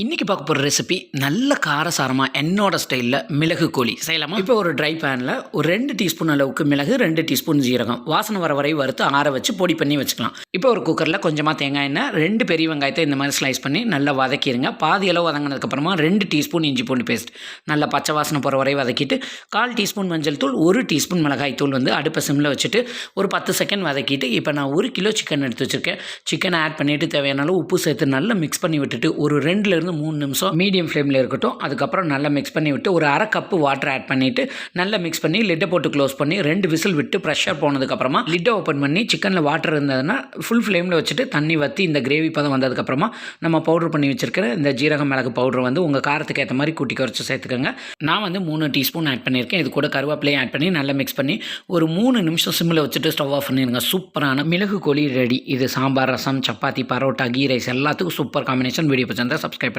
இன்றைக்கி பார்க்க போகிற ரெசிபி நல்ல காரசாரமாக என்னோட ஸ்டைலில் மிளகு கோழி செய்யலாமா? இப்போ ஒரு ட்ரை பேனில் ஒரு 2 டீஸ்பூன் அளவுக்கு மிளகு, 2 டீஸ்பூன் ஜீரகம் வாசனை வர வரை வறுத்து ஆற வச்சு பொடி பண்ணி வச்சுக்கலாம். இப்போ ஒரு குக்கரில் கொஞ்சமாக தேங்காய் எண்ணெய், 2 பெரிய வெங்காயத்தை இந்த மாதிரி ஸ்லைஸ் பண்ணி நல்லா வதக்கிடுங்க. பாதி அளவு வதங்கினதுக்கப்புறமா 2 டீஸ்பூன் இஞ்சி பூண்டு பேஸ்ட் நல்லா பச்சை வாசனை போகிற வரை வதக்கிட்டு 1/4 டீஸ்பூன் மஞ்சள் தூள், 1 டீஸ்பூன் மிளகாய் தூள் வந்து அடுப்பை சிம்மில் வச்சுட்டு ஒரு 10 செகண்ட் வதக்கிட்டு இப்போ நான் 1 கிலோ சிக்கன் எடுத்து வச்சுருக்கேன். சிக்கனை ஆட் பண்ணிவிட்டு தேவையான அளவு உப்பு சேர்த்து நல்லா மிக்ஸ் பண்ணி விட்டுட்டு ஒரு 2 3 நிமிஷம் மீடியம் ஃப்ளேமில் இருக்கட்டும். அதுக்கப்புறம் நல்லா மிக்ஸ் பண்ணி விட்டு ஒரு அரை கப்பு வாட்டர் ஆட் பண்ணிவிட்டு நல்லா மிக்ஸ் பண்ணி லிட்டை போட்டு க்ளோஸ் பண்ணி 2 விசில் விட்டு ப்ரெஷர் போனதுக்கப்புறமா லிட்டை ஓப்பன் பண்ணி சிக்கனில் வாட்டர் இருந்ததுன்னா ஃபுல் ஃப்ளேமில் வச்சுட்டு தண்ணி வற்றி இந்த கிரேவி பதம் வந்ததுக்கப்புறமா நம்ம பவுடர் பண்ணி வச்சுருக்கிற இந்த ஜீரகம் மிளகு பவுடர் வந்து உங்கள் காரத்துக்கு ஏற்ற மாதிரி கூட்டி குறைச்சி சேர்த்துக்கோங்க. நான் வந்து 3 டீஸ்பூன் ஆட் பண்ணியிருக்கேன். இது கூட கருவேப்பிலையும் ஆட் பண்ணி நல்லா மிக்ஸ் பண்ணி ஒரு 3 நிமிஷம் சிம்மில் வச்சுட்டு ஸ்டவ் ஆஃப் பண்ணிடுங்க. சூப்பரான மிளகு கோழி ரெடி. இது சாம்பார், ரசம், சப்பாத்தி, பரோட்டா, கீ ரைஸ் எல்லாத்துக்கும் சூப்பர் காம்பினேஷன். வீடியோ பிடிச்சிருந்தா சப்ஸ்கிரைப்